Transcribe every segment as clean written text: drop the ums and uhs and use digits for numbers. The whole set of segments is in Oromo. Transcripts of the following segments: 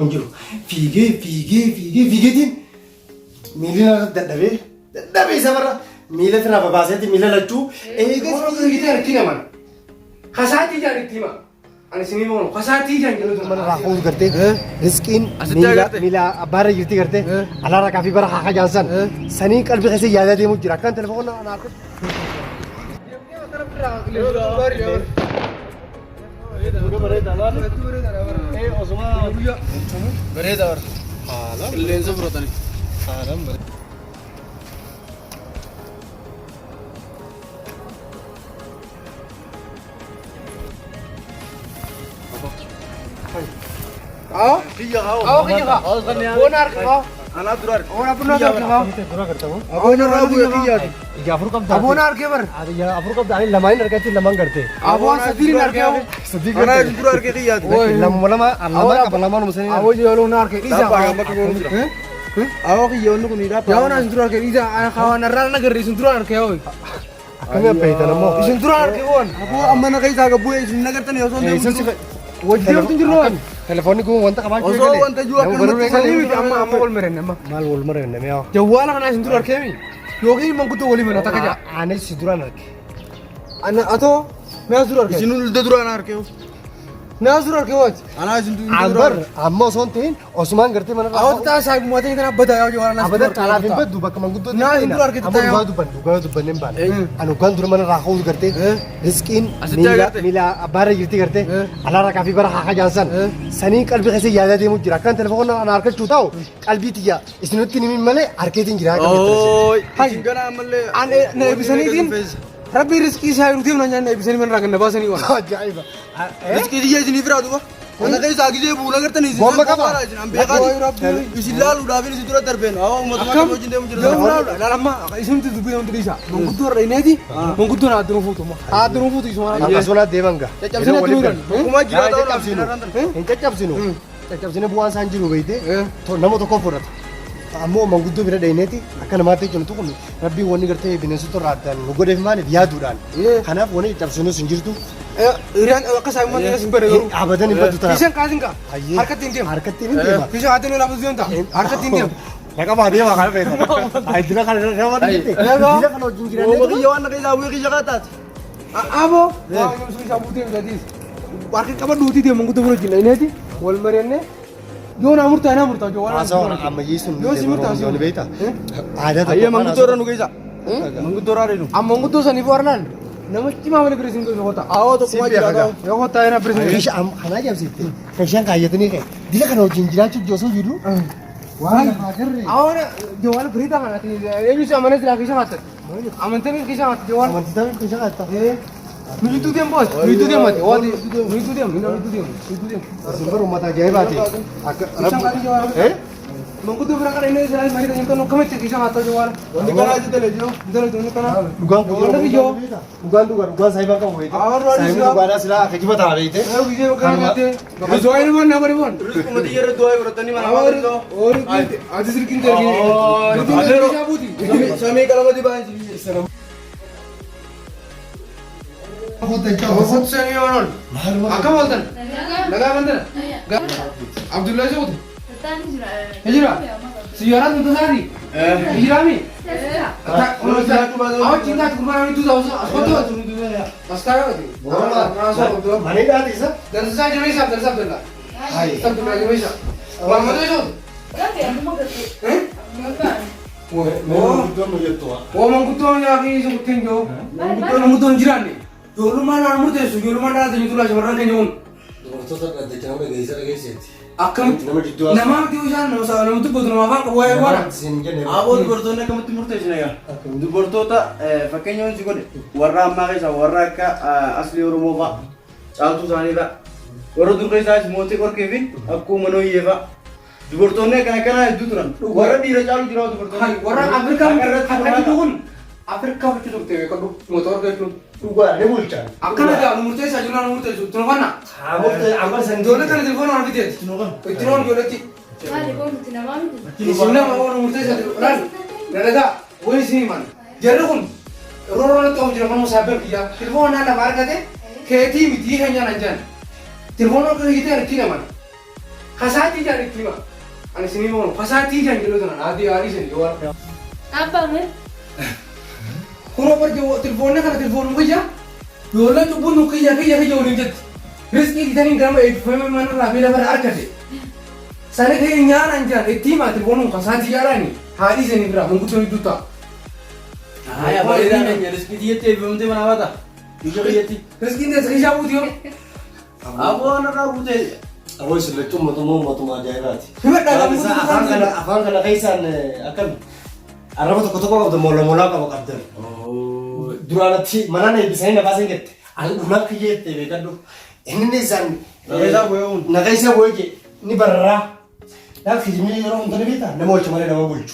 Unjiru. Fiigeetiin miilli dadhabee safarra miila fira babaaseetti miila lachuu eegas fiigitee harki naman kasaatii jaanitti hima ani sinii moonu kasaatii jaan jedhu mana raafuu gartee riskiin miila abbaarra jirti gartee alaara kaafii bara haa jaansan sanii qalbii keessee yaadaa deemu jira akkaan telefoona anaaf bareeda war haala qilleensa fudhatani haalan bareeda أنا درار. أنا بنا درار. درار करता हूँ أنا درار बुया. जाफर कब أبو نار كبر. अरे यार जाफर कब दानी लमाइन रखते लमन करते أبو سدير نار كيو. सदी أنا درار كذي लमा मुझे أبو جيلو نار كي. إذا. أبو كي يونو كني راب. يا وانا درار كي. إذا أنا خوانا نرى نقدر يسون درار كيو. أكمل بيتا نمو يسون درار كيون. أبو أمانة كي ساق أبو يسون نقدر تاني يسون ده. وجدوا تنجرون. telefonnya gue wanita kapan juga kali? Wanita juga kan baru kali ini amma wal meren amma. Mal wal meren namanya. Jawala kana sindurar kemi. Yogi mangkutu wali mana tak aja. Aneh sinduran lagi. Ana atau nazurur ke? Sinul udah duran arke. Nazurur ke waj? Ana sinul Amber, amma sontin Osman gerti mana? Awak tak saya muat ini kena beda ya jualan nazurur. Abada kalau bimba duba kemangkutu. Nah sindurar kita tahu. Duga duba nembal. Anu kan dulu mana rakau gerti. Riskin mila abara gerti gerti. Alara kafi bara haka jansan. Sani kalbi kasi yada demu jira kan telepon ana arka cutau. Kalbi tiya. Isnut kini mimale arketin jira kan. Oh, hai. Gana amalle. Ane ne bisani din. Rabbi rizki saya rutin nanya ne bisani mana rakan nabas ni wan. Jaiba. Rizki dia jenis berapa tuh? Ana kai sagi je bula kerta ni. Bomba kapa? Ambe kadi. Isilal udah bini situ terben. Awak mau tuh mau jinde mau jinde. Lama, isun tu dubi untuk disa. Mengkutur ini di. Mengkutur ada nu foto mah. Ada nu foto isu mana? Angka solat devanga. Cacap sini tuh. Kuma kira tahu cacap sini. Cacap sini. Cacap sini bukan sanjiru beite. Tuh nama tuh koforat. Ammo manguddo bira daineti akan mate contoh kun rabbi woni garte binesu to ratan nugo def mane dia duran kana woni tabsunu sinjirtu Iran ka sa mate simbere abadan ibadu ta kisan kasin ka harkat tin dia kisan atenu la buzion ta harkat tin dia mereka mah dia makal beta ai dina kana rawa dite dina kana jinjiran oh bagi yawan kai sabu ki jakarta abo wa musu sabu te jadi warke kabar duti dia manguddo bro jina ini di wal marenne Yo na murta jo wala. Masa amma yisun. Yo si murta yo beta. Ada ta. Iya mangudora nu kaisa. Mangudora re nu. Amma manguddo sani fornan. Namachi ma wala presin to hota. Awo to kuma jira ka. Yo hota ena presin. Kisha am hana jam sitte. Kisha kayat ni ke. Dila kana jinjira chu joso jiru. Wala hajar re. Awara jo wala berita kana tini. Elu si amane sila kisha mata. Amante ni kisha mata jo wala. Amante ni kisha mata. Itu dia bos. Itu dia mati. Wadi itu dia. Sumber rumah aja bati. Mangkudu berangkat ini saya mari tanya kono kami kisah mata jo wala. Ni kana aja tele jo. Dulu kana. Bukan saya bangka hoy. Saya bukan sila kaji bata rahi the. Ayo video kana jate. Jo ini mana bari bon. Terus kemudian ye doa bertani mana awal itu. Or आज सिर्किन तेरी. itu kisah buti. Sami kalau mati banjir. बहुत से नहीं होना आका बोलते हैं लगा बंदर अब्दुल्ला से बोलते हिजरा सियारा तुम तो सारी हिजरा में आओ चिंता तुम्हारा नहीं तू जाओ असोतो अस्कार होती Mana dah ni sah? दर्शन साइड में सब दर्शन दर्ला सब दर्ला में सब मामा तो जो वो मंगुतो या कि जो कुछ जो मंगुतो हिजरा नहीं Dulu mana nomor tu? Dulu mana ada jual sebarang ni jom. Doktor tak ada jangan begitu lagi sih. Akam nama tu jangan nama saya nama tu betul nama apa kau yang mana? Abot bertone kamu timur tu sini ya. Du bertota fakenya on sigode. Warra amma kaisa warra ka asli oromo ba. Altu sani ba. Warra du kaisa mote kor kevi akku mano yeva. Du bertone kana du turan. Warra dira chalu dira du bertone. Hai warra Afrika tu kun. Afrika macam tu teh kalau motor ke tu. Gua ada mulcan. Akan ada nomor tu saja nomor tu. Tuh mana? Amar sen. Jualan kan telepon orang itu. Itu orang jualan ti. Sini mau nomor tu saja. Nada. Woi sini man. Jadi kun. Orang tu macam mana sahabat dia. Telepon ada marga deh. Keti miti hanya nanjan. Telepon orang kita ada kira man. Kasati jari kima. Ani sini mau kasati jari dulu tuh. Adi sini luar. Apa men? Kuno pergi teleponnya karena telepon gue ya. Yola tuh bunuh kaya jauh nih. Rizki kita nih grama mana lah bila berarkat deh. Sana kayak nyaran aja. Tim mah telepon kasati jari nih. Hari sini berapa? Mungkin cuma itu tak. Ya boleh dah nih. Rizki dia tuh belum tahu mana apa. Juga dia tuh. Rizki dia sekali jauh dia. Apa anak aku tuh? Aku sudah cuma aja berarti. Hebat dah kamu. Afan kana kaisan akan araba toko udah mola kamu kapten. Oh. Durana ti mana nih bisa ini apa sih get? Aku ulang kiye tebe kan do. Ini nih san. Nakaisa gue ke. Ini barra. Ya fizmi orang untuk kita. Namo cuma nama bulcu.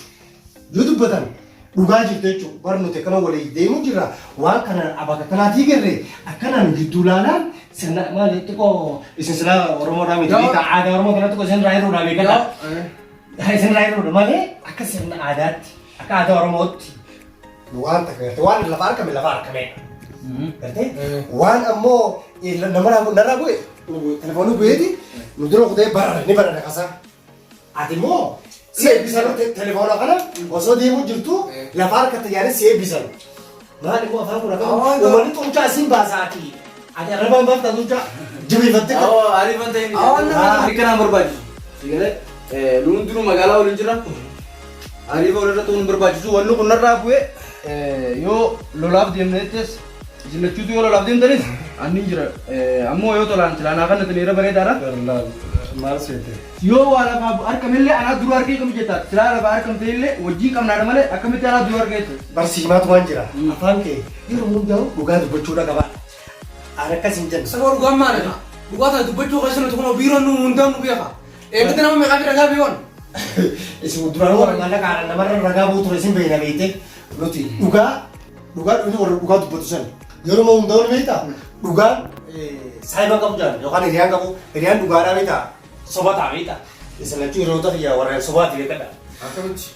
Judu betan. Duga jirte cu. Baru nute kana wale demu jira. Wa kana abaga kana tigere. Akana ditulanan. Sena mali itu kok istilah orang-orang itu kita ada orang kana tuh sen rairu udah kan. Sen rairu udah mana? Aka sen adat. Aka ada orang mot. Luan tak ngerti. Wan lapar kami. Ngerti? Wan ammo nomor aku nara gue. Telepon gue di. Nudro aku deh bar ini bar ada kasar. Adimo. Saya bisa lo telepon aku kan. Oso dia mau jurtu. Lapar kata jari saya bisa. Nah ini mau apa aku nak? Nomor itu ucap sim bahasa hati. Ada rabang tak tuh jemi betul. Oh, hari penting. Oh, hari kan berbaju. Sehingga lu dulu magala ulun jira. Hari boleh tuh berbaju tu, walau kena rabu yo lolap diam netes. Jika cuti yo lolap diam tadi. Ani jira. Ammo yo tolan celana kan nanti nira beri darah. Mal sete. Yo wala babu arkamille anak dulu arki kami cetak. Celana baru arkam tele, wajib kami nada mana? Arkam itu anak dulu arki itu. Bersih matu anjira. Apaan ke? Ini rumah jauh. Bukan tu bercura kabar. Ada kasinjan. Sekarang gua mana? Gua tahu tu betul kasih nanti kono biru undang biar. Kita nama mereka biar bion. Isi udara orang mana karena nama raga bu tulisin begini bete. Nanti duga ini orang duga tu putusan. Juru mau undang beta. Duga saya bang kamu jangan. Jokan irian kamu irian duga ada beta. Sobat beta. Misalnya curi rotan ya orang sobat dia kata.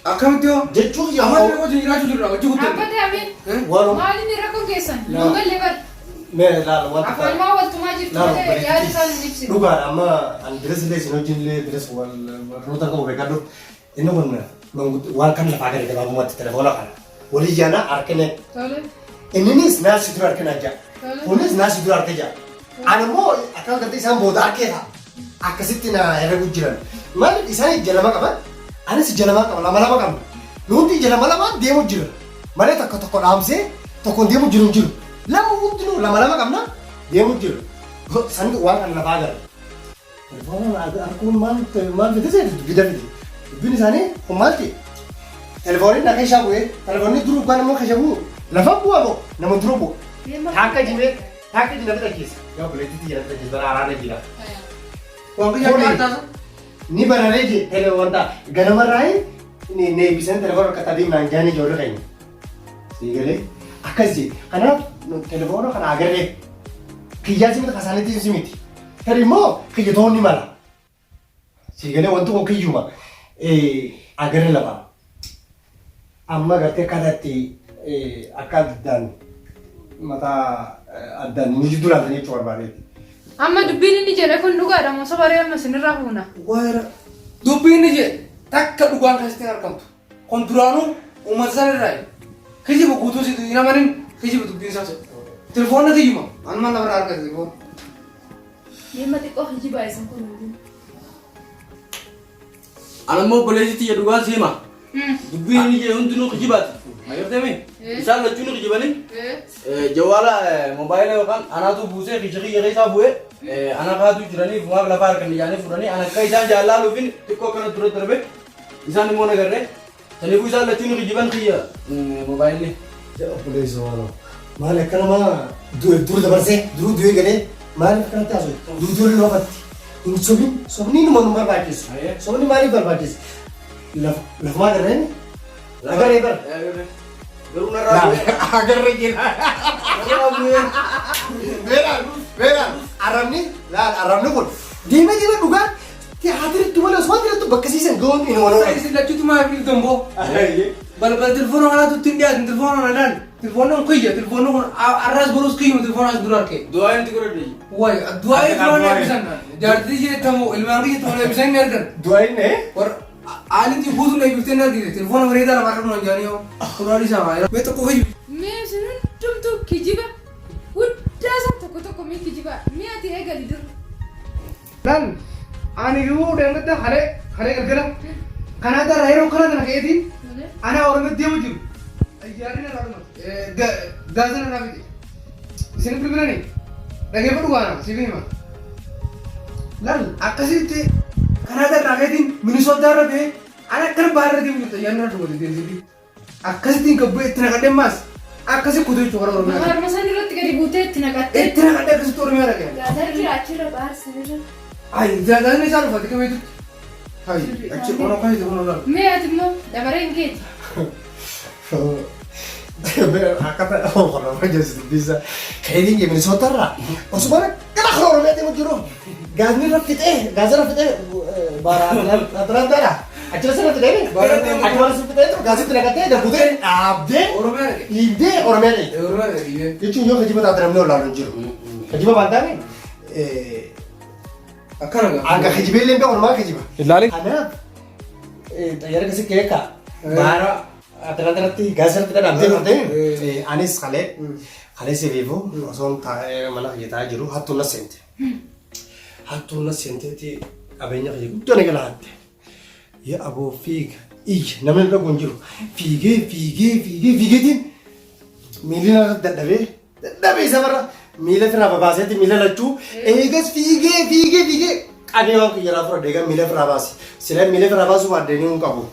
Akam tu. Jecu ya. Amat mau jadi raju dulu. Cukup. Apa dia Amin? Walau. Mali ni rakon kesan. Nunggal lebar. Mere lalu wanita. Apa mau waktu maju tu ada ya di sana nipsi. Duga ama andres le sino jinle dress wal rotan kamu bekado. Ini mana? Wal kan lepas dari kita buat telepon kan. Wali jana arkene. Tole. Ini nih nasi itu arkene aja. Tole. Polis nasi itu arkene aja. Anu mau akal kerti sama bodoh arkene. Akasitina era bujiran. Mana di sana jalan apa? Ada si jalan apa? Lama-lama kamu. Nanti jalan lama dia mau jiran. Mana toko amse, toko dia mau jiran. Lama-lama kamu na dia mau jiran. Sana uang kan lepas. Telepon aku man itu saya bida. Bini sana mati. Teleponin nak kasih aku teleponin dulu kan mau kasih aku. Lepas buat aku, nama dulu bu. Hakka jiwe tak kis. Ya boleh itu jangan tak kis berarane gila. Uang kerja atas. Ni berarane je telepon tak. Ganamar rai ni bisa telepon kata di manjani jodoh kain. Sihile akazi. Karena telepon kan agar deh. Kerja sih kita kasih itu simiti. Terima kerja tahun ni malah. Sihile untuk oke cuma. Agar ni lah. Amma gate kadati akad dan mata dan mujidulah ni cuar balik. Amma dubin ni jere kon duga ada masa bare amma sinira huna. Wah, dupin ni je. Tak kedugaan kasih tengah kamu. Konturanu umat sana rai. Kerja buku tu sih tu. Ina manin kerja buku tu saja. Telepon nanti cuma. Anman lah berar kerja telepon. Dia mati kok hiji bae sang kon. Anak mau boleh sih ya dua sih mah. Dubi ini je untuk nu kejibat. Ayo temi. Misal lo cunu kejibani. Jawala mobile kan anak tu buse kejari kejari sabu anak katu jirani bunga belapar kan dijani furani anak kai saja lalu fin tiko kan turut terbe. Isan mau negara. Jadi bisa lo cunu kejiban kia mobile ni. Ya boleh soal. Malah kan mah dua dapat sih dua gini. Malah kan tak so. Dua dapat. Ini sobni nomor bagus. Sobni mari berbagus. Lah mana ni? Agar eber. Baru narabu. Agar regil. Beran. Aram ni pun. Dia ni bukan. Dia hadir tu mana? Semua dia tu bekas isen gon ini mana? Saya sih lagi tu mah pilih tombo. Bal telepon orang tu tindia telepon orang dan telepon orang kuya telepon orang aras boros kuya telepon aras durar ke. Dua yang tiga ada. Wah, dua itu orang yang bisa. jaartii jettamu ilmaan kiyya tola bishaan argan. Du'aayin Warra aaniti buusuun eebbifteen argite telefoona bareedaa lafa argamu hin jaanii yoo kuraarii isaa faayida. Mee tokko fayyadu. Mee sun hundumtuu kijiba. Guddaa isaa tokko mee kijiba. Mee ati eegali dur. Lan ani yoo deemte halee galgala kanaadaa raayiroo kana ka'eetiin ana oromoo deemu jiru. Ayyaarri na laaduma gaazana naa fide. Isin bilbilanii dhageeffadhu waana siif hima. Lan akkasitti kanaadaa irraa ka'eetiin minisootaa irra ta'e ana akkana baarra deemu jirtu ayyaarri na dhugate deemsifi. Akkasittiin gabbee itti naqadhee maas akkasii kutuu jechuudha warra oromoo. Harma san irratti gadi buutee itti naqattee. Itti naqadhee akkasitti oromoo dhaqee. Gaazarri achirra baarsanirra. Ay, gaazarri isaa dhufate qabeetu. Ay, achi qono kaayite qono laala. Mee ati immoo dabareen keeti. akkata oromoo jechuudha bisa kaydin gee Minnesota irraa osuma gara oromoo deemu jiru gaazni raffitee bara Atlantaadha achirra raffitee achirra raffitee gaazatti naqatee darbutee dhaabdee dhiibdee oromoo dhee jechuun yoo kajiba taate namni olaalu jiru kajiba baantaani akkana gaa anga kajibee illee oromoo kajiba ilaali kanaaf xayyaara kasi keeka bara Atlantatti gaazatti dhaabdee fudhatee anis kalee sibiifu osoo mana fayyadamaa jiru hattuun na seente. Hattuun na seenteeti qabeenya fayyadu guddoo na galaatte. Yaa aboo fiiga iyya namni dhagu hin jiru fiigeetiin miilli na dadhabee isa barra miila firaa babaaseeti miila lachuu eegas fiigee qabee waan kiyyaraa fura deegan miila firaa baase sila miila firaa baasuu baaddeenii hin qabu.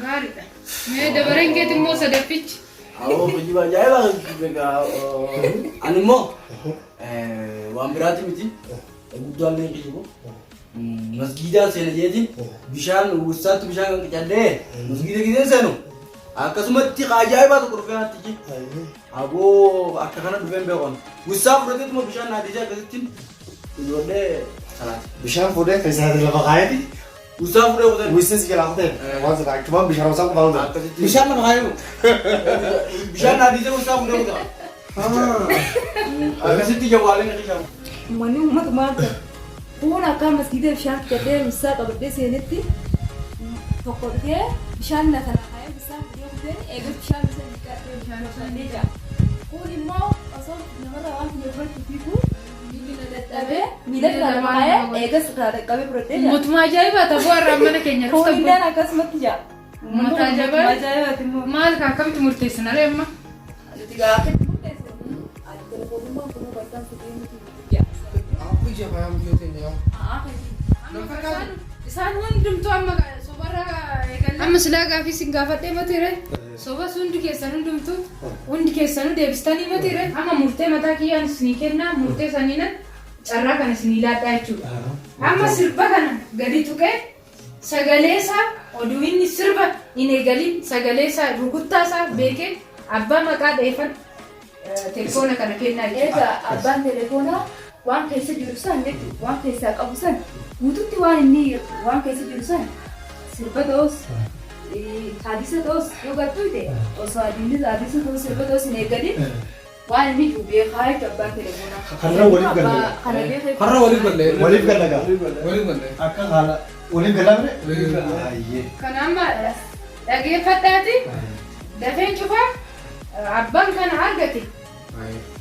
Gaariidha. Mee dabareen keeti immoo sadaffichi. Awoo kijiba ajaa'ibaa ani immoo waan biraati miti guddaan leen kijibu masgiidaan seena jeetiin bishaan uwwisaatti bishaan kan qicallee masgiida giseen seenu akkasumatti ajaa'ibaa tokko dhufee haatti ji aboo akka kana dhufeen beekon uwwisaa fudhateetuma bishaan naadisee akkasittiin ijoollee salaati. Bishaan fuudhee keessatti lafa kaayati. Uwwisaa fudhee kutan. Uwwisas jala kutee waan sana achumaan bishaan osoo qofaan ta'u. Akkasitti bishaan nama kaayu bishaan naadisee uwwisaa fudhee kutan. Akkasitti jawaaleen qicaamu. Manni uummata maal kun akka masgiida bishaan fudhatee uwwisaa qabatee seenetti tokko dhufee bishaan na kana kaayee bishaan fudhee kutee eegas bishaan isa dhiqatee bishaan fudhatee jira. Kun immoo osoo namarraa waan xiyyeeffatu fiigu miilli na dadhabee miila irraa kaayee eegas irraa dhaqqabee fudhatee jira. Mootummaa ajaa'ibaa ta'uu har'aa mana keenya irratti ta'u. Foolidaan akkasumatti jira. Uummata ajaa'ibaati immoo. Maal kan akkamitti murteessan aree amma? Ati gaafa murteessan ati telefoonummaan kun bakkaan fudhee nuti jira. Aku ija paham dia tanya. Isaan hundumtuu amma sobarra eegalee. Amma silaa gaafii sin gaafadhee matiire. Sobas hundi keessan hundumtuu hundi keessanuu deebistanii matiire. Amma murtee mataa kiyyaan isinii kennaa murtee saniinan carraa kana isinii laadhaa jechuudha. Amma sirba kana gadi tuqee sagalee isaa oduu inni sirba hin eegalin sagalee isaa rukuttaa isaa beekee abbaa maqaa dheeffan telefoona kana kennaa jechuudha. Egaa abbaan telefoonaa waan keessa jiru san waan keessaa qabu san guututti waan inni waan keessa jiru san sirba ta'us haadisa ta'us yoo gattuu ta'e osoo adiinis haadisa ta'us sirba ta'us hin eegalin waan inni jiru beekaa jechuudha abbaan telefoonaa. Kanarra waliif galle. Kana beekaa. Harra waliif galle. Waliif gallagaa. Waliif galle. Akka haala waliif gallaa Waliif galle. Ayyee. Kanaamma dhageeffadhaati dafeen cufaa abbaan kana argate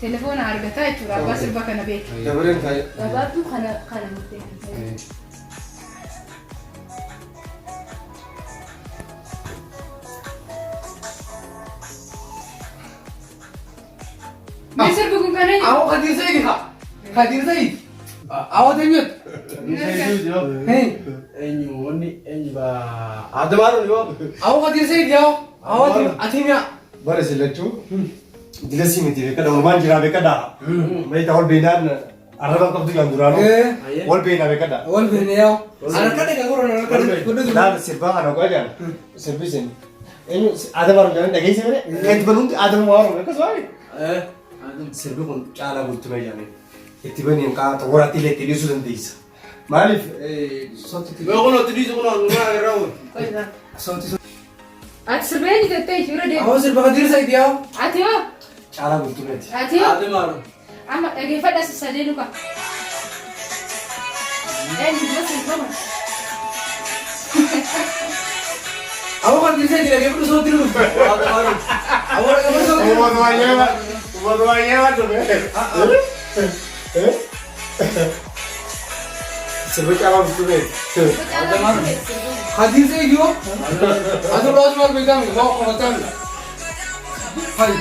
telefoona argataa jechuudha abbaa sirba kana beeku. Dabareen kaayee. Gabaabduu kana murteessa. Mee sirbi kun kana eenyu? Aku hadir saya ni kak. Hadir saya. Awak tanya. Hei. Eenyu Adamaadhaan yoo Awak hadir saya dia. Awak akhirnya. Bara silachuu dilasi miti beekadha walumaan jiraa beekadha. Mayita wal beeynaan arraba qabdu kan duraanuu wal beeynaa beekadha. Awal bini ya. Anak kan dekat orang anak kan. Kudu tu. Laala sirbaa kana qoodaan sirbisin eenyu Adamaadhaan jedhan dhageesse malee itti banuun Adama waaru akkas waa'ee. Sirbi kun caalaa bultume jedhame itti baniin qaata waraatti illee itti dhiisuu dandeessa. Maaliif beekun otti dhiisu kun onnaa irraa wal. Ati sirbee ni jettee bira deemu. Awak serba hadir saya dia. Ati hoo? caalaa bultumeeti. Ati hoo? Adamaadhaan. Amma dhageeffadha sadeen dhufa. Aku kan bisa tidak kayak itu soal tidur. Aku orang kamu soal tidur. Umur tuanya lah tuh. Sebut apa betul? Hadir saya juga. Atau los mal pegang, mau komentar. Hai.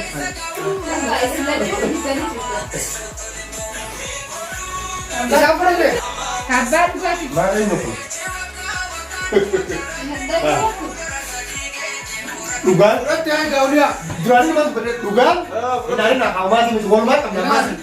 Siapa ni? Kabar juga sih. Mana ini pun? Dugaan? Berarti yang kau dia. Dugaan ni mas benar dugaan? Ini nak kau masih masuk hormat, kau masih.